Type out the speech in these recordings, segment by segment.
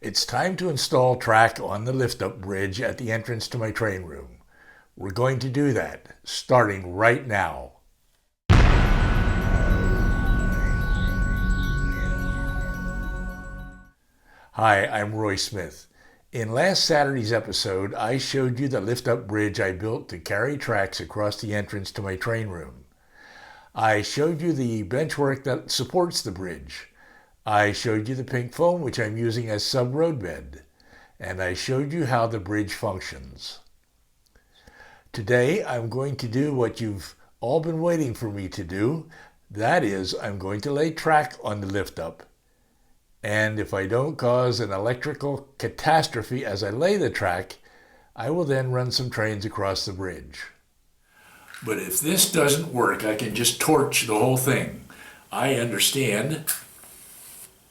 It's time to install track on the lift-up bridge at the entrance to my train room. We're going to do that, starting right now. Hi, I'm Roy Smith. In last Saturday's episode, I showed you the lift-up bridge I built to carry tracks across the entrance to my train room. I showed you the benchwork that supports the bridge. I showed you the pink foam, which I'm using as sub-roadbed, and I showed you how the bridge functions. Today, I'm going to do what you've all been waiting for me to do. That is, I'm going to lay track on the lift-up, and if I don't cause an electrical catastrophe as I lay the track, I will then run some trains across the bridge. But if this doesn't work, I can just torch the whole thing. I understand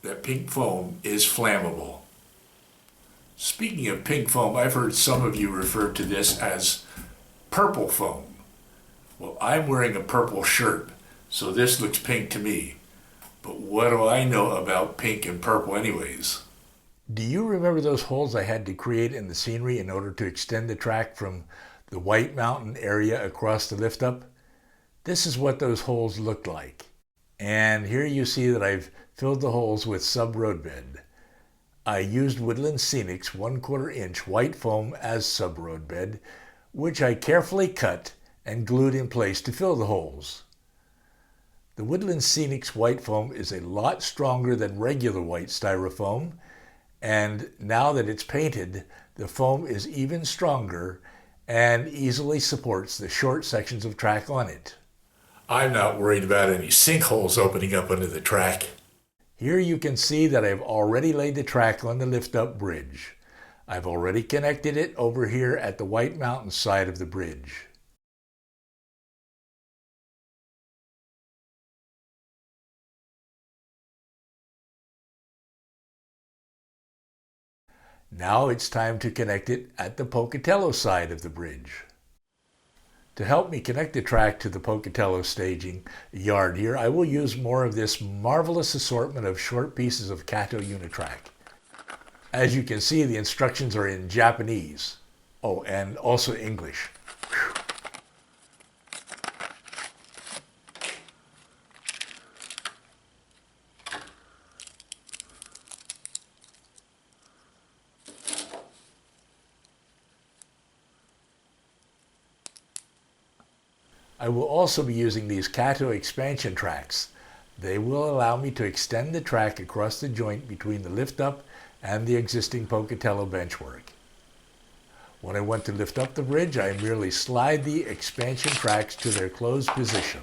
that pink foam is flammable. Speaking of pink foam, I've heard some of you refer to this as purple foam. Well, I'm wearing a purple shirt, so this looks pink to me. But what do I know about pink and purple anyways? Do you remember those holes I had to create in the scenery in order to extend the track from the White Mountain area across the lift-up? This is what those holes looked like. And here you see that I've filled the holes with sub-roadbed. I used Woodland Scenic's 1/4 inch white foam as sub-roadbed, which I carefully cut and glued in place to fill the holes. The Woodland Scenic's white foam is a lot stronger than regular white styrofoam, and now that it's painted, the foam is even stronger and easily supports the short sections of track on it. I'm not worried about any sinkholes opening up under the track. Here you can see that I've already laid the track on the lift-up bridge. I've already connected it over here at the White Mountain side of the bridge. Now it's time to connect it at the Pocatello side of the bridge. To help me connect the track to the Pocatello staging yard here, I will use more of this marvelous assortment of short pieces of Kato Unitrack. As you can see, the instructions are in Japanese. Oh, and also English. Whew. I will also be using these Kato expansion tracks. They will allow me to extend the track across the joint between the lift-up and the existing Pocatello benchwork. When I want to lift up the bridge, I merely slide the expansion tracks to their closed position.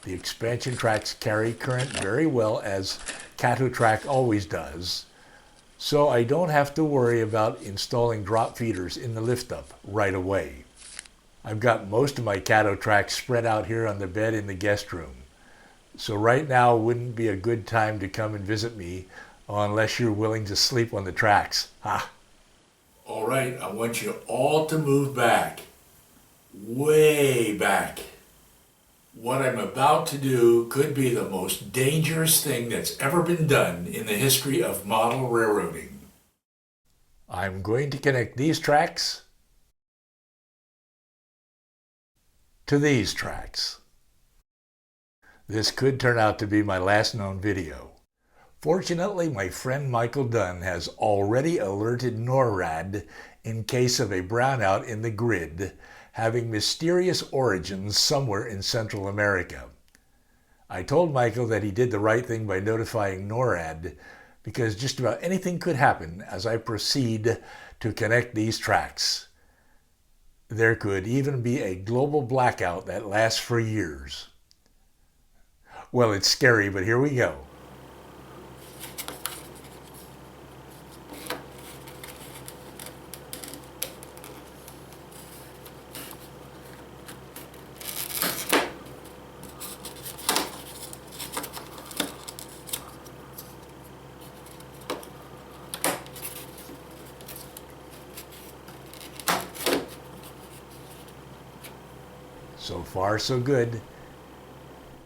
The expansion tracks carry current very well, as Kato track always does, so I don't have to worry about installing drop feeders in the lift-up right away. I've got most of my Kato tracks spread out here on the bed in the guest room. So right now wouldn't be a good time to come and visit me unless you're willing to sleep on the tracks. Ha! All right, I want you all to move back. Way back. What I'm about to do could be the most dangerous thing that's ever been done in the history of model railroading. I'm going to connect these tracks to these tracks. This could turn out to be my last known video. Fortunately, my friend Michael Dunn has already alerted NORAD in case of a brownout in the grid having mysterious origins somewhere in Central America. I told Michael that he did the right thing by notifying NORAD, because just about anything could happen as I proceed to connect these tracks. There could even be a global blackout that lasts for years. Well, it's scary, but here we go. So far, so good.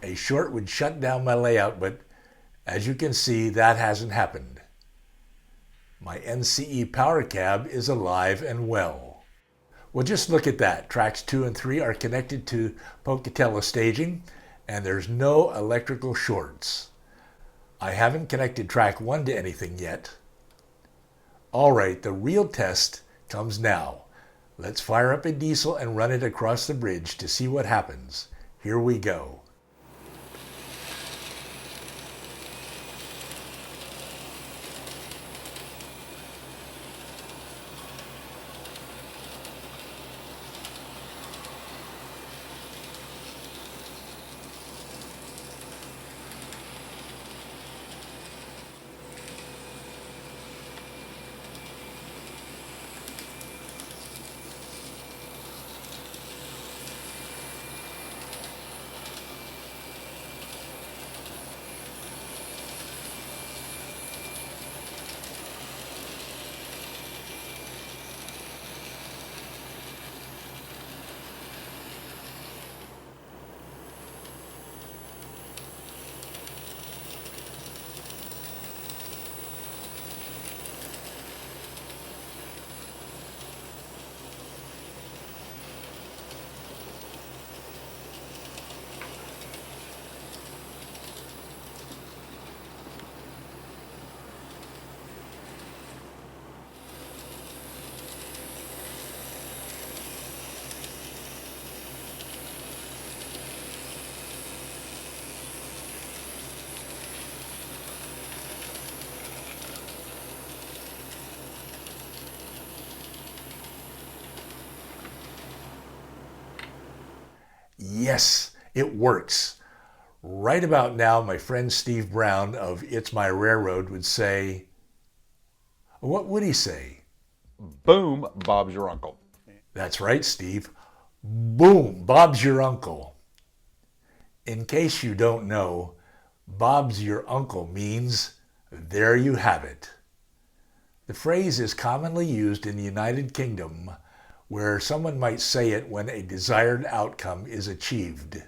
A short would shut down my layout, but as you can see, that hasn't happened. My NCE power cab is alive and well. Well, just look at that. Tracks 2 and 3 are connected to Pocatello staging, and there's no electrical shorts. I haven't connected track 1 to anything yet. All right, the real test comes now. Let's fire up a diesel and run it across the bridge to see what happens. Here we go. Yes, it works. Right about now, my friend Steve Brown of It's My Railroad would say, what would he say? Boom, Bob's your uncle. That's right, Steve. Boom, Bob's your uncle. In case you don't know, Bob's your uncle means, there you have it. The phrase is commonly used in the United Kingdom, where someone might say it when a desired outcome is achieved.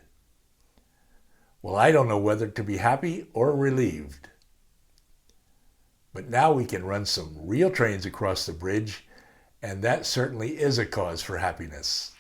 Well, I don't know whether to be happy or relieved. But now we can run some real trains across the bridge, and that certainly is a cause for happiness.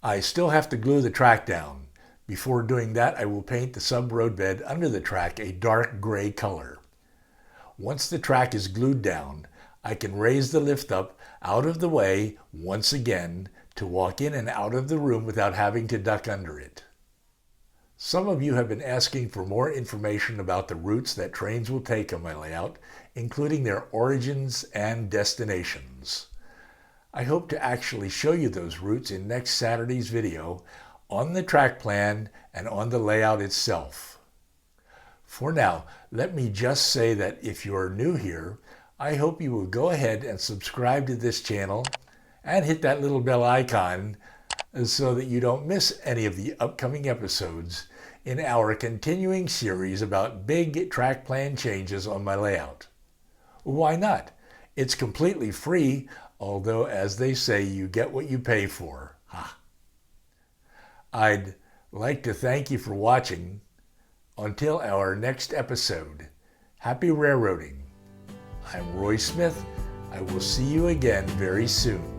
I still have to glue the track down. Before doing that, I will paint the sub-road bed under the track a dark gray color. Once the track is glued down, I can raise the lift up out of the way once again to walk in and out of the room without having to duck under it. Some of you have been asking for more information about the routes that trains will take on my layout, including their origins and destinations. I hope to actually show you those routes in next Saturday's video on the track plan and on the layout itself. For now, let me just say that if you're new here, I hope you will go ahead and subscribe to this channel and hit that little bell icon so that you don't miss any of the upcoming episodes in our continuing series about big track plan changes on my layout. Why not? It's completely free, although as they say, you get what you pay for. I'd like to thank you for watching. Until our next episode, happy railroading. I'm Roy Smith. I will see you again very soon.